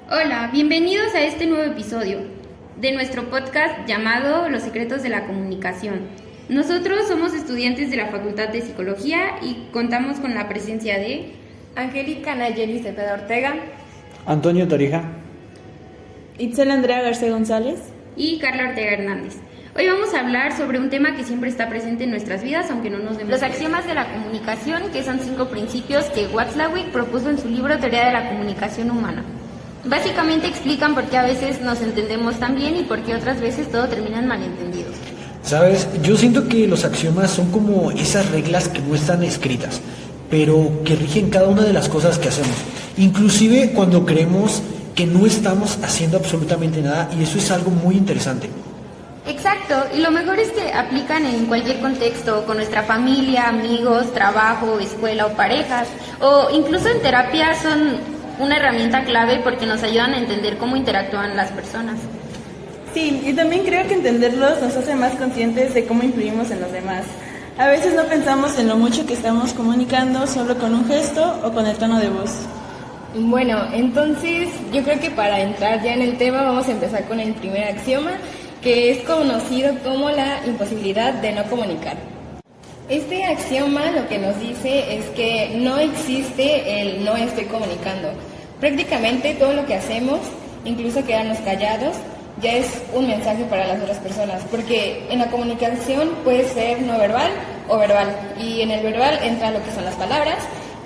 Hola, bienvenidos a este nuevo episodio de nuestro podcast llamado Los secretos de la comunicación. Nosotros somos estudiantes de la Facultad de Psicología y contamos con la presencia de Angélica Nayeli Cepeda Ortega, Antonio Torija, Itzel Andrea García González y Carla Ortega Hernández. Hoy vamos a hablar sobre un tema que siempre está presente en nuestras vidas, aunque no nos demos los axiomas de la comunicación, que son 5 principios que Watzlawick propuso en su libro Teoría de la Comunicación Humana. Básicamente explican por qué a veces nos entendemos tan bien y por qué otras veces todo termina en malentendidos. ¿Sabes? Yo siento que los axiomas son como esas reglas que no están escritas, pero que rigen cada una de las cosas que hacemos. Inclusive cuando creemos que no estamos haciendo absolutamente nada, y eso es algo muy interesante. Exacto, y lo mejor es que aplican en cualquier contexto, con nuestra familia, amigos, trabajo, escuela o parejas, o incluso en terapia son una herramienta clave porque nos ayudan a entender cómo interactúan las personas. Sí, y también creo que entenderlos nos hace más conscientes de cómo influimos en los demás. A veces no pensamos en lo mucho que estamos comunicando solo con un gesto o con el tono de voz. Bueno, entonces yo creo que para entrar ya en el tema vamos a empezar con el primer axioma, que es conocido como la imposibilidad de no comunicar. Este axioma lo que nos dice es que no existe el no estoy comunicando. Prácticamente todo lo que hacemos, incluso quedarnos callados, ya es un mensaje para las otras personas, porque en la comunicación puede ser no verbal o verbal, y en el verbal entra lo que son las palabras,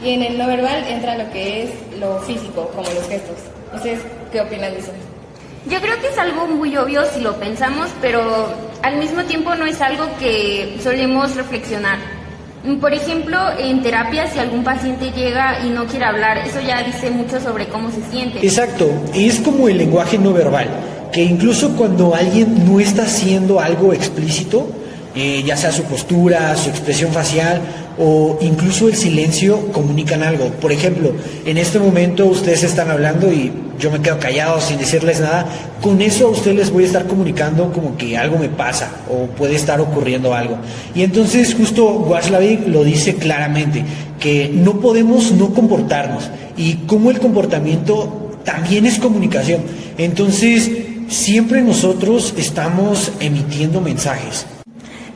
y en el no verbal entra lo que es lo físico, como los gestos. ¿Ustedes qué opinan de eso? Yo creo que es algo muy obvio si lo pensamos, pero al mismo tiempo no es algo que solemos reflexionar. Por ejemplo, en terapia, si algún paciente llega y no quiere hablar, eso ya dice mucho sobre cómo se siente. Exacto, es como el lenguaje no verbal, que incluso cuando alguien no está haciendo algo explícito, ya sea su postura, su expresión facial o incluso el silencio, comunican algo. Por ejemplo, en este momento ustedes están hablando y yo me quedo callado sin decirles nada. Con eso a ustedes les voy a estar comunicando como que algo me pasa o puede estar ocurriendo algo. Y entonces justo Watzlawick lo dice claramente, que no podemos no comportarnos y como el comportamiento también es comunicación. Entonces siempre nosotros estamos emitiendo mensajes.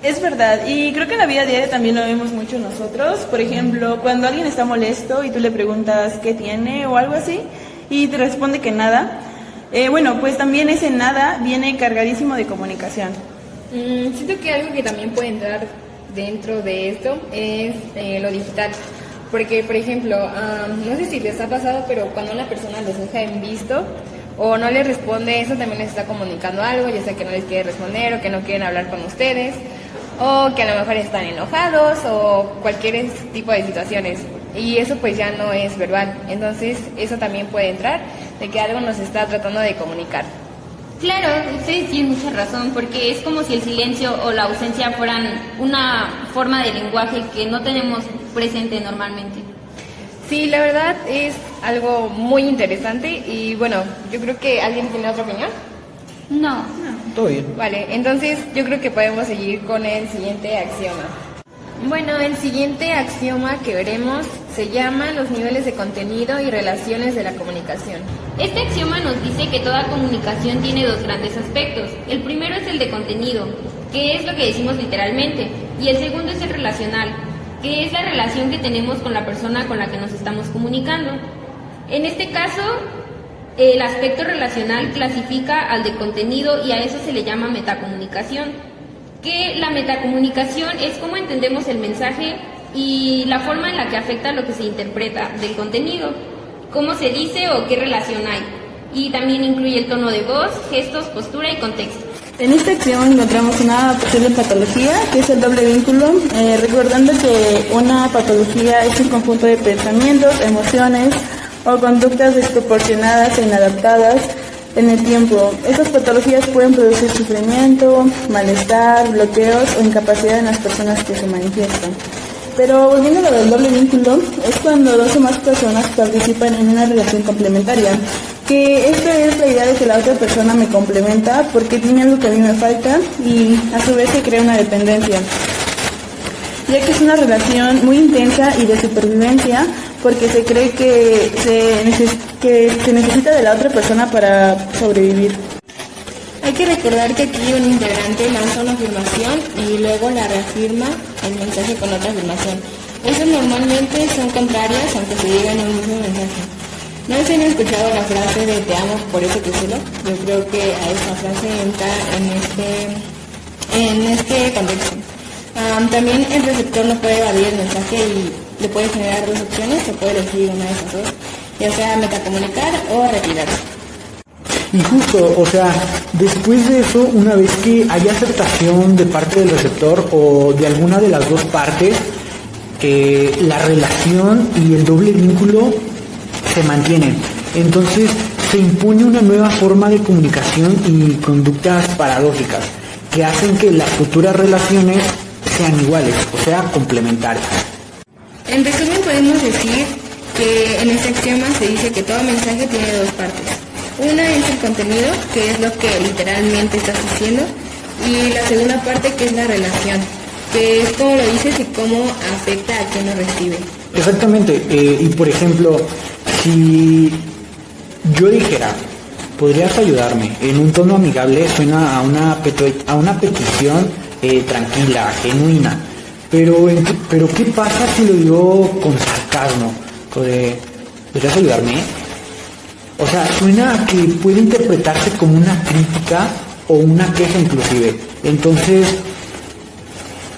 Es verdad, y creo que en la vida diaria también lo vemos mucho nosotros. Por ejemplo, cuando alguien está molesto y tú le preguntas qué tiene o algo así, y te responde que nada, pues también ese nada viene cargadísimo de comunicación. Siento que algo que también puede entrar dentro de esto es lo digital. Porque, por ejemplo, no sé si les ha pasado, pero cuando una persona los deja en visto o no les responde, eso también les está comunicando algo, ya sea que no les quiere responder o que no quieren hablar con ustedes, o que a lo mejor están enojados o cualquier tipo de situaciones. Y eso pues ya no es verbal. Entonces eso también puede entrar de que algo nos está tratando de comunicar. Claro, ustedes tienen mucha razón, porque es como si el silencio o la ausencia fueran una forma de lenguaje que no tenemos presente normalmente. Sí, la verdad es algo muy interesante y bueno, yo creo que ¿alguien tiene otra opinión? No. Todo bien. Vale, entonces yo creo que podemos seguir con el siguiente axioma. Bueno, el siguiente axioma que veremos se llama los niveles de contenido y relaciones de la comunicación. Este axioma nos dice que toda comunicación tiene dos grandes aspectos. El primero es el de contenido, que es lo que decimos literalmente, y el segundo es el relacional, que es la relación que tenemos con la persona con la que nos estamos comunicando. En este caso, el aspecto relacional clasifica al de contenido y a eso se le llama metacomunicación. Que la metacomunicación es cómo entendemos el mensaje y la forma en la que afecta lo que se interpreta del contenido, cómo se dice o qué relación hay. Y también incluye el tono de voz, gestos, postura y contexto. En este axioma encontramos una posible patología, que es el doble vínculo, recordando que una patología es un conjunto de pensamientos, emociones o conductas desproporcionadas e inadaptadas en el tiempo. Estas patologías pueden producir sufrimiento, malestar, bloqueos o incapacidad en las personas que se manifiestan. Pero volviendo a lo del doble vínculo, es cuando dos o más personas participan en una relación complementaria, que esto es la idea de que la otra persona me complementa porque tiene algo que a mí me falta y a su vez se crea una dependencia. Ya que es una relación muy intensa y de supervivencia, porque se cree que se necesita de la otra persona para sobrevivir. Hay que recordar que aquí un integrante lanza una afirmación y luego la reafirma el mensaje con otra afirmación. Esas normalmente son contrarias aunque se digan el mismo mensaje. ¿No se han escuchado la frase de te amo, por eso te celo? Yo creo que a esa frase entra en este contexto. También el receptor no puede evadir el mensaje y le puede generar dos opciones, se puede elegir una de esas dos, ya sea metacomunicar o retirarse. Y justo, o sea, después de eso, una vez que haya aceptación de parte del receptor o de alguna de las dos partes, la relación y el doble vínculo se mantienen. Entonces se impone una nueva forma de comunicación y conductas paradójicas que hacen que las futuras relaciones sean iguales, o sea, complementarias. En resumen podemos decir que en este axioma se dice que todo mensaje tiene dos partes. Una es el contenido, que es lo que literalmente estás diciendo, y la segunda parte que es la relación, que es cómo lo dices y cómo afecta a quien lo recibe. Exactamente, y por ejemplo, si yo dijera, ¿podrías ayudarme? En un tono amigable suena a una petición tranquila, genuina, pero ¿qué pasa si lo digo con sarcasmo? ¿Podrías ayudarme? O sea, suena a que puede interpretarse como una crítica o una queja inclusive. Entonces,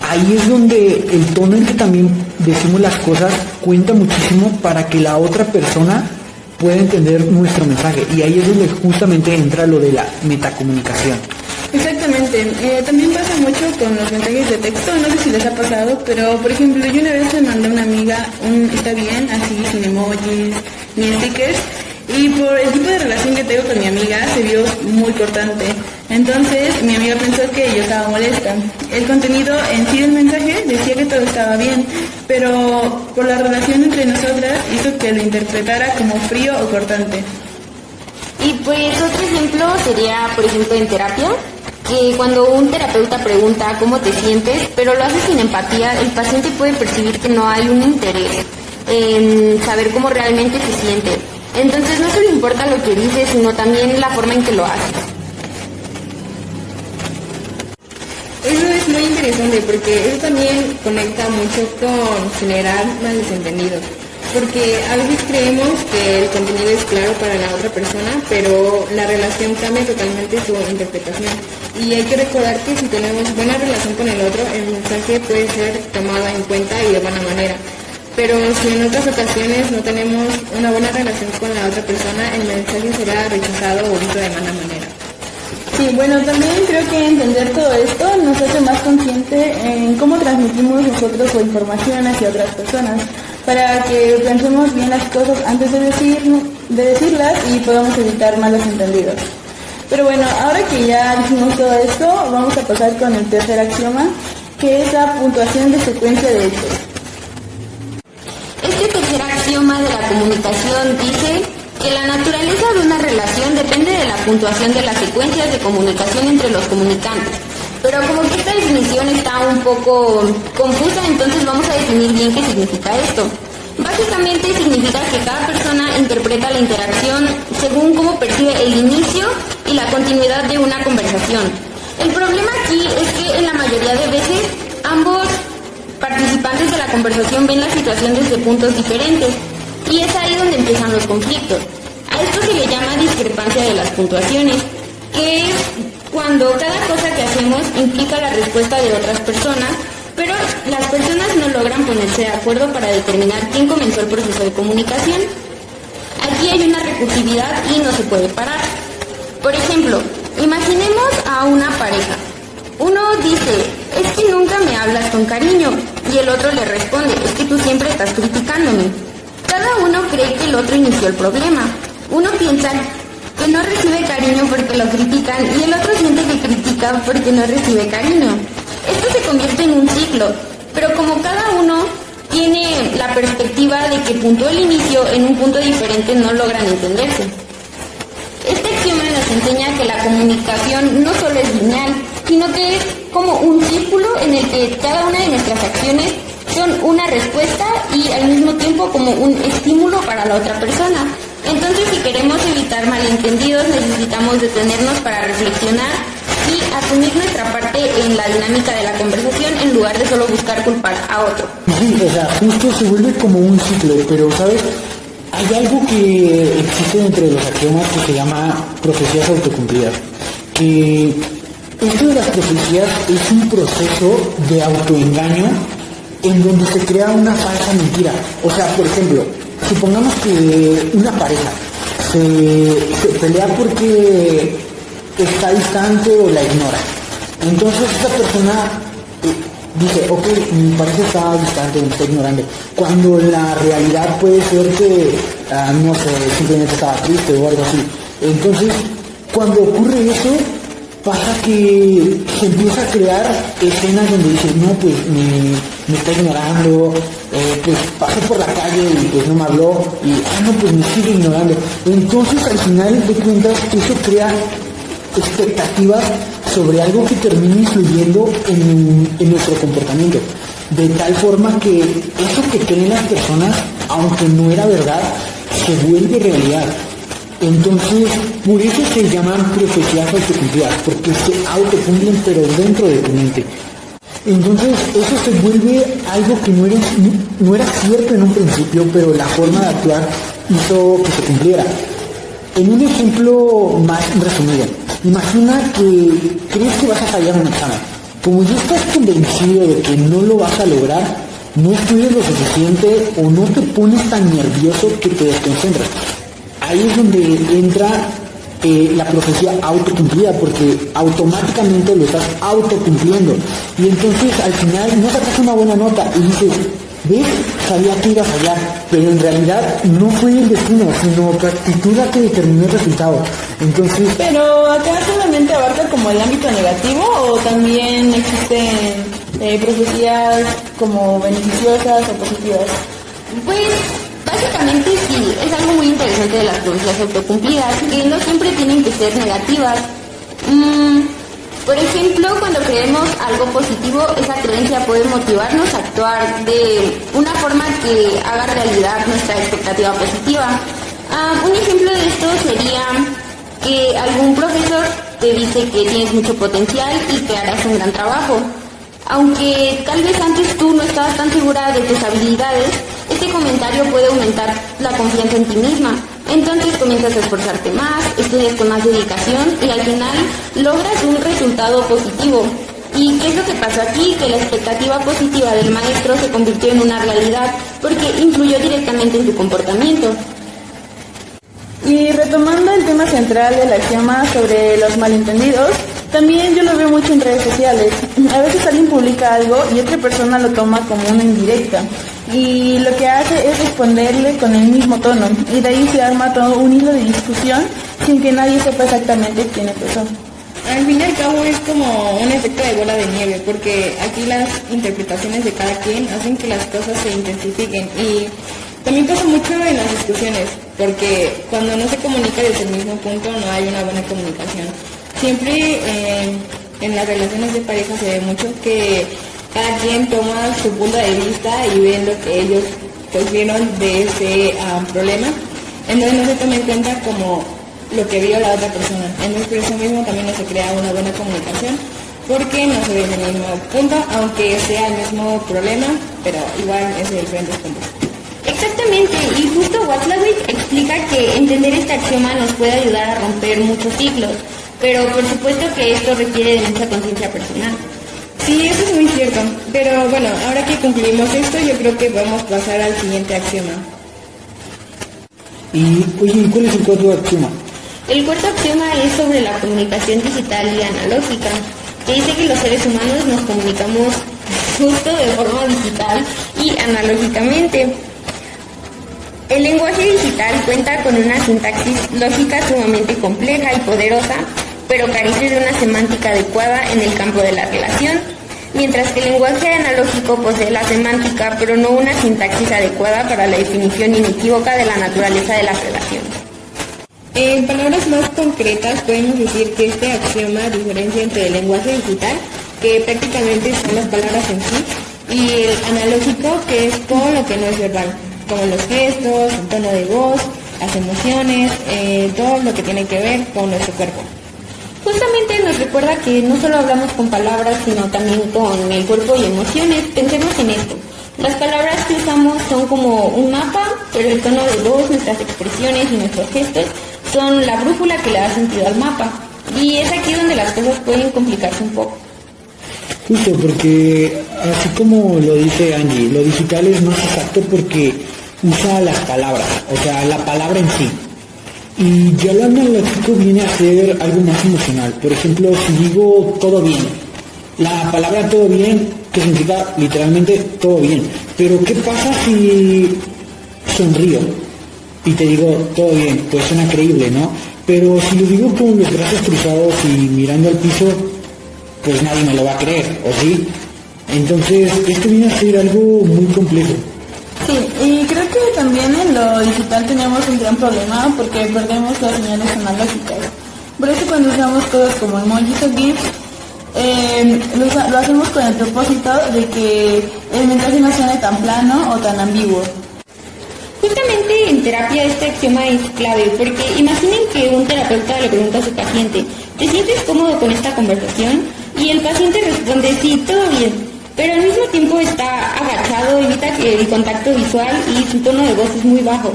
ahí es donde el tono en que también decimos las cosas cuenta muchísimo para que la otra persona pueda entender nuestro mensaje. Y ahí es donde justamente entra lo de la metacomunicación. Exactamente, también pasa mucho con los mensajes de texto, no sé si les ha pasado, pero por ejemplo yo una vez le mandé a una amiga un está bien, así sin emojis ni stickers, y por el tipo de relación que tengo con mi amiga se vio muy cortante. Entonces mi amiga pensó que yo estaba molesta. El contenido en sí del mensaje decía que todo estaba bien, pero por la relación entre nosotras hizo que lo interpretara como frío o cortante. Y pues otro ejemplo sería, por ejemplo, en terapia, que cuando un terapeuta pregunta cómo te sientes, pero lo hace sin empatía, el paciente puede percibir que no hay un interés en saber cómo realmente se siente. Entonces no solo importa lo que dices, sino también la forma en que lo haces. Eso es muy interesante porque eso también conecta mucho con generar malentendidos. Porque a veces creemos que el contenido es claro para la otra persona, pero la relación cambia totalmente su interpretación. Y hay que recordar que si tenemos buena relación con el otro, el mensaje puede ser tomado en cuenta y de buena manera. Pero si en otras ocasiones no tenemos una buena relación con la otra persona, el mensaje será rechazado o visto de mala manera. Sí, bueno, también creo que entender todo esto nos hace más consciente en cómo transmitimos nosotros la información hacia otras personas, para que pensemos bien las cosas antes de decirlas y podamos evitar malos entendidos. Pero bueno, ahora que ya dijimos todo esto, vamos a pasar con el tercer axioma, que es la puntuación de secuencia de hechos. Este tercer axioma de la comunicación dice que la naturaleza de una relación depende de la puntuación de las secuencias de comunicación entre los comunicantes. Pero como que esta definición está un poco confusa, entonces vamos a definir bien qué significa esto. Básicamente significa que cada persona interpreta la interacción según cómo percibe el inicio y la continuidad de una conversación. El problema aquí es que en la mayoría de veces ambos participantes de la conversación ven la situación desde puntos diferentes y es ahí donde empiezan los conflictos. A esto se le llama discrepancia de las puntuaciones, que es cuando cada cosa que hacemos implica la respuesta de otras personas, pero las personas no logran ponerse de acuerdo para determinar quién comenzó el proceso de comunicación. Aquí hay una recursividad y no se puede parar. Por ejemplo, imaginemos a una pareja. Uno dice, es que nunca me hablas con cariño, y el otro le responde, es que tú siempre estás criticándome. Cada uno cree que el otro inició el problema. Uno piensa que no recibe cariño porque lo critican y el otro siente que critica porque no recibe cariño. Esto se convierte en un ciclo, pero como cada uno tiene la perspectiva de que puntuó el inicio en un punto diferente, no logran entenderse. Este axioma nos enseña que la comunicación no solo es lineal, sino que es como un círculo en el que cada una de nuestras acciones son una respuesta y al mismo tiempo como un estímulo para la otra persona. Entonces, si queremos evitar malentendidos, necesitamos detenernos para reflexionar y asumir nuestra parte en la dinámica de la conversación en lugar de solo buscar culpar a otro. Sí, o sea, justo se vuelve como un ciclo, pero ¿sabes? Hay algo que existe entre los axiomas que se llama profecías autocumplidas. Que esto de las profecías es un proceso de autoengaño en donde se crea una falsa mentira. O sea, por ejemplo, supongamos que una pareja se pelea porque está distante o la ignora. Entonces esta persona dice, ok, mi pareja está distante, me está ignorando. Cuando la realidad puede ser que, no sé, simplemente estaba triste o algo así. Entonces, cuando ocurre eso, pasa que se empieza a crear escenas donde dice, no, pues me está ignorando, pues pasó por la calle y pues no me habló, y, no, pues me sigue ignorando. Entonces, al final de cuentas, eso crea expectativas sobre algo que termina influyendo en nuestro comportamiento, de tal forma que eso que creen las personas, aunque no era verdad, se vuelve realidad. Entonces, por eso se llaman profecías autocumplidas, porque se autocumplen pero dentro de tu mente. Entonces, eso se vuelve algo que no era cierto en un principio, pero la forma de actuar hizo que se cumpliera. En un ejemplo más resumido, imagina que crees que vas a fallar un examen. Como ya estás convencido de que no lo vas a lograr, no estudias lo suficiente o no te pones tan nervioso que te desconcentras. Ahí es donde entra la profecía autocumplida, porque automáticamente lo estás autocumpliendo. Y entonces al final no sacas una buena nota y dices, ¿ves? Sabía que iba a fallar, pero en realidad no fue el destino, sino tu actitud la que determinó el resultado. Entonces... Pero acá solamente abarca como el ámbito negativo o también existen profecías como beneficiosas o positivas. Pues básicamente sí, es algo muy interesante de las profecías autocumplidas, que no siempre tienen que ser negativas. Por ejemplo, cuando creemos algo positivo, esa creencia puede motivarnos a actuar de una forma que haga realidad nuestra expectativa positiva. Un ejemplo de esto sería que algún profesor te dice que tienes mucho potencial y que harás un gran trabajo. Aunque tal vez antes tú no estabas tan segura de tus habilidades, este comentario puede aumentar la confianza en ti misma. Entonces comienzas a esforzarte más, estudias con más dedicación y al final logras un resultado positivo. ¿Y qué es lo que pasó aquí? Que la expectativa positiva del maestro se convirtió en una realidad porque influyó directamente en tu comportamiento. Y retomando el tema central del axioma sobre los malentendidos, también yo lo veo mucho en redes sociales. A veces alguien publica algo y otra persona lo toma como una indirecta. Y lo que hace es responderle con el mismo tono. Y de ahí se arma todo un hilo de discusión sin que nadie sepa exactamente quién es razón. Al fin y al cabo es como un efecto de bola de nieve, porque aquí las interpretaciones de cada quien hacen que las cosas se intensifiquen. Y también pasa mucho en las discusiones, porque cuando no se comunica desde el mismo punto no hay una buena comunicación. Siempre en las relaciones de pareja se ve mucho que cada quien toma su punto de vista y ven lo que ellos pues vieron de ese problema, entonces no se toma en cuenta como lo que vio la otra persona. Entonces por eso mismo también no se crea una buena comunicación, porque no se ve en el mismo punto, aunque sea el mismo problema, pero igual es de diferentes puntos. Exactamente, y justo Watzlawick explica que entender este axioma nos puede ayudar a romper muchos ciclos, pero por supuesto que esto requiere de mucha conciencia personal. Sí, eso es muy cierto, pero bueno, ahora que concluimos esto, yo creo que podemos pasar al siguiente axioma. Y, oye, ¿cuál es el cuarto axioma? El cuarto axioma es sobre la comunicación digital y analógica, que dice que los seres humanos nos comunicamos justo de forma digital y analógicamente. El lenguaje digital cuenta con una sintaxis lógica sumamente compleja y poderosa, pero carece de una semántica adecuada en el campo de la relación, mientras que el lenguaje analógico posee la semántica, pero no una sintaxis adecuada para la definición inequívoca de la naturaleza de las relaciones. En palabras más concretas, podemos decir que este axioma diferencia entre el lenguaje digital, que prácticamente son las palabras en sí, y el analógico, que es todo lo que no es verbal, como los gestos, el tono de voz, las emociones, todo lo que tiene que ver con nuestro cuerpo. Justamente nos recuerda que no solo hablamos con palabras, sino también con el cuerpo y emociones. Pensemos en esto. Las palabras que usamos son como un mapa, pero el tono de voz, nuestras expresiones y nuestros gestos son la brújula que le da sentido al mapa. Y es aquí donde las cosas pueden complicarse un poco. Justo, porque así como lo dice Angie, lo digital es más exacto porque usa las palabras, o sea, la palabra en sí. Y ya lo analógico viene a ser algo más emocional. Por ejemplo, si digo todo bien, la palabra todo bien, que significa literalmente todo bien. Pero ¿qué pasa si sonrío y te digo todo bien? Pues suena creíble, ¿no? Pero si lo digo con los brazos cruzados y mirando al piso, pues nadie me lo va a creer, ¿o sí? Entonces, esto viene a ser algo muy complejo. Sí, y creo que también en lo digital tenemos un gran problema porque perdemos las señales analógicas. Por eso cuando usamos cosas como emojis o GIFs, lo hacemos con el propósito de que el mensaje no suene tan plano o tan ambiguo. Justamente en terapia este axioma es clave, porque imaginen que un terapeuta le pregunta a su paciente, ¿te sientes cómodo con esta conversación? Y el paciente responde, sí, todo bien, pero al mismo tiempo está agachado, evita el contacto visual y su tono de voz es muy bajo.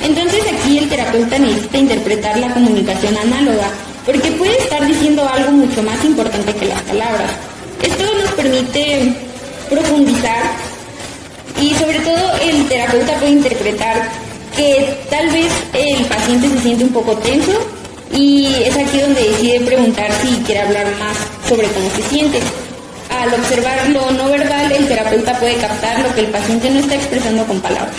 Entonces aquí el terapeuta necesita interpretar la comunicación análoga, porque puede estar diciendo algo mucho más importante que las palabras. Esto nos permite profundizar y sobre todo el terapeuta puede interpretar que tal vez el paciente se siente un poco tenso y es aquí donde decide preguntar si quiere hablar más sobre cómo se siente. Al observar lo no verbal, el terapeuta puede captar lo que el paciente no está expresando con palabras.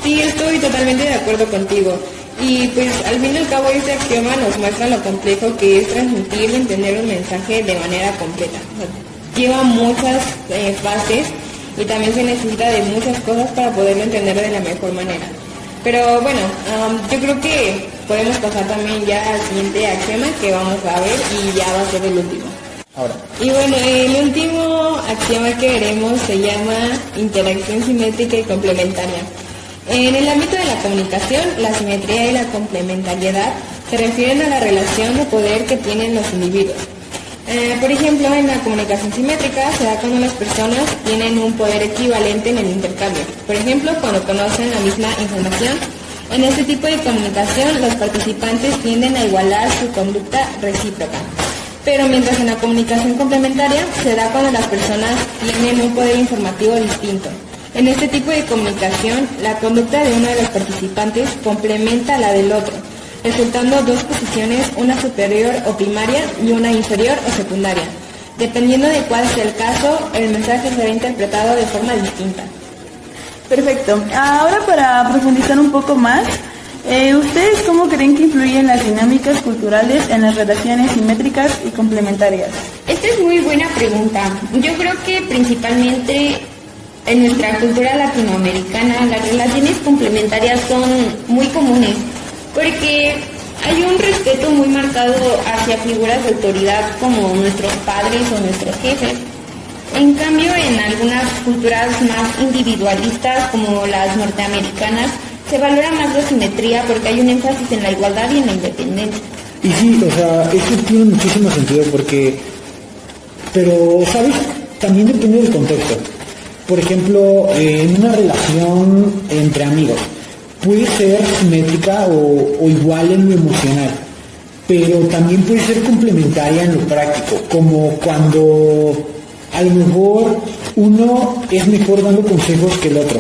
Sí, estoy totalmente de acuerdo contigo. Y pues al fin y al cabo este axioma nos muestra lo complejo que es transmitir y entender un mensaje de manera completa. O sea, lleva muchas fases y también se necesita de muchas cosas para poderlo entender de la mejor manera. Pero bueno, yo creo que podemos pasar también ya al siguiente axioma que vamos a ver y ya va a ser el último. Ahora, Y bueno, el último axioma que veremos se llama interacción simétrica y complementaria. En el ámbito de la comunicación, la simetría y la complementariedad se refieren a la relación de poder que tienen los individuos. Por ejemplo, en la comunicación simétrica se da cuando las personas tienen un poder equivalente en el intercambio. Por ejemplo, cuando conocen la misma información. En este tipo de comunicación, los participantes tienden a igualar su conducta recíproca. Pero mientras en la comunicación complementaria se da cuando las personas tienen un poder informativo distinto. En este tipo de comunicación, la conducta de uno de los participantes complementa a la del otro, resultando dos posiciones, una superior o primaria y una inferior o secundaria. Dependiendo de cuál sea el caso, el mensaje será interpretado de forma distinta. Perfecto. Ahora para profundizar un poco más, ¿ustedes cómo creen que influyen las dinámicas culturales en las relaciones simétricas y complementarias? Esta es muy buena pregunta. Yo creo que principalmente en nuestra cultura latinoamericana las relaciones complementarias son muy comunes porque hay un respeto muy marcado hacia figuras de autoridad como nuestros padres o nuestros jefes. En cambio, en algunas culturas más individualistas como las norteamericanas se valora más la simetría porque hay un énfasis en la igualdad y en la independencia. y sí, o sea, esto tiene muchísimo sentido pero, ¿sabes? También depende del contexto. Por ejemplo, en una relación entre amigos, puede ser simétrica o igual en lo emocional, pero también puede ser complementaria en lo práctico, como cuando a lo mejor uno es mejor dando consejos que el otro.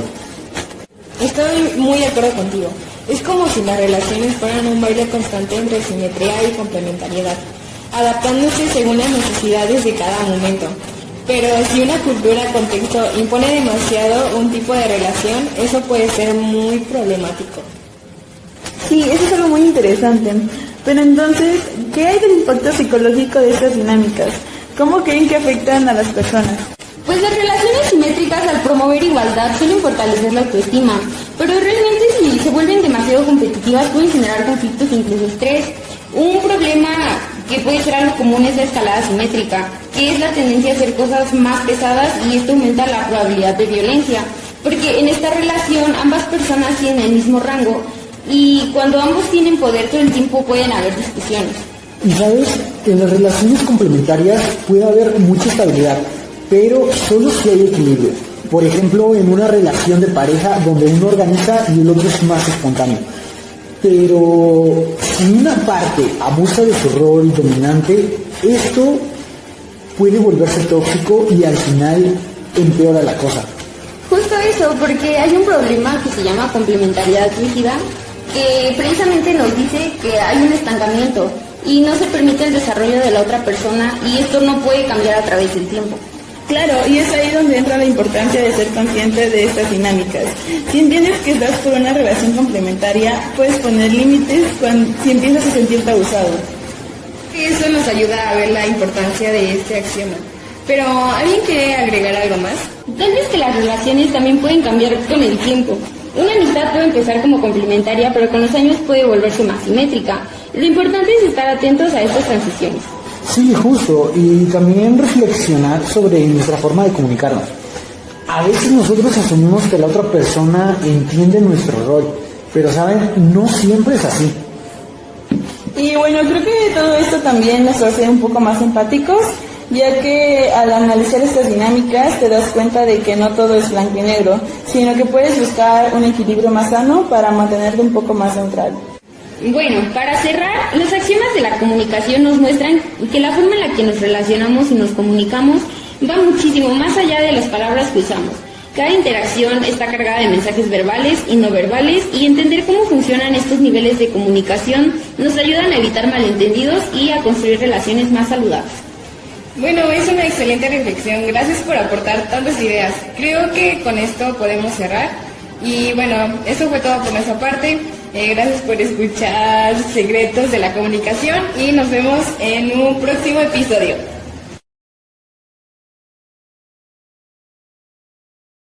Estoy muy de acuerdo contigo. Es como si las relaciones fueran un baile constante entre simetría y complementariedad, adaptándose según las necesidades de cada momento. Pero si una cultura o contexto impone demasiado un tipo de relación, eso puede ser muy problemático. Sí, eso es algo muy interesante. Pero entonces, ¿qué hay del impacto psicológico de estas dinámicas? ¿Cómo creen que afectan a las personas? Pues las relaciones simétricas al promover igualdad suelen fortalecer la autoestima, pero realmente si se vuelven demasiado competitivas pueden generar conflictos e incluso estrés. Un problema que puede ser algo común es la escalada simétrica, que es la tendencia a hacer cosas más pesadas y esto aumenta la probabilidad de violencia, porque en esta relación ambas personas tienen el mismo rango y cuando ambos tienen poder todo el tiempo pueden haber discusiones. Y sabes, en las relaciones complementarias puede haber mucha estabilidad, pero solo si hay equilibrio. Por ejemplo, en una relación de pareja donde uno organiza y el otro es más espontáneo. Pero si una parte abusa de su rol dominante, esto puede volverse tóxico y al final empeora la cosa. Justo eso, porque hay un problema que se llama complementariedad rígida, que precisamente nos dice que hay un estancamiento y no se permite el desarrollo de la otra persona y esto no puede cambiar a través del tiempo. Claro, y es ahí donde entra la importancia de ser consciente de estas dinámicas. Si entiendes que estás por una relación complementaria, puedes poner límites si empiezas a sentirte abusado. Eso nos ayuda a ver la importancia de este axioma. Pero, ¿alguien quiere agregar algo más? Tal vez que las relaciones también pueden cambiar con el tiempo. Una amistad puede empezar como complementaria, pero con los años puede volverse más simétrica. Lo importante es estar atentos a estas transiciones. Sí, justo, y también reflexionar sobre nuestra forma de comunicarnos. A veces nosotros asumimos que la otra persona entiende nuestro rol, pero saben, no siempre es así. Y bueno, creo que todo esto también nos hace un poco más empáticos, ya que al analizar estas dinámicas te das cuenta de que no todo es blanco y negro, sino que puedes buscar un equilibrio más sano para mantenerte un poco más neutral. Bueno, para cerrar, los axiomas de la comunicación nos muestran que la forma en la que nos relacionamos y nos comunicamos va muchísimo más allá de las palabras que usamos. Cada interacción está cargada de mensajes verbales y no verbales y entender cómo funcionan estos niveles de comunicación nos ayudan a evitar malentendidos y a construir relaciones más saludables. Bueno, es una excelente reflexión. Gracias por aportar tantas ideas. Creo que con esto podemos cerrar. Y bueno, eso fue todo por nuestra parte. Gracias por escuchar Secretos de la Comunicación y nos vemos en un próximo episodio.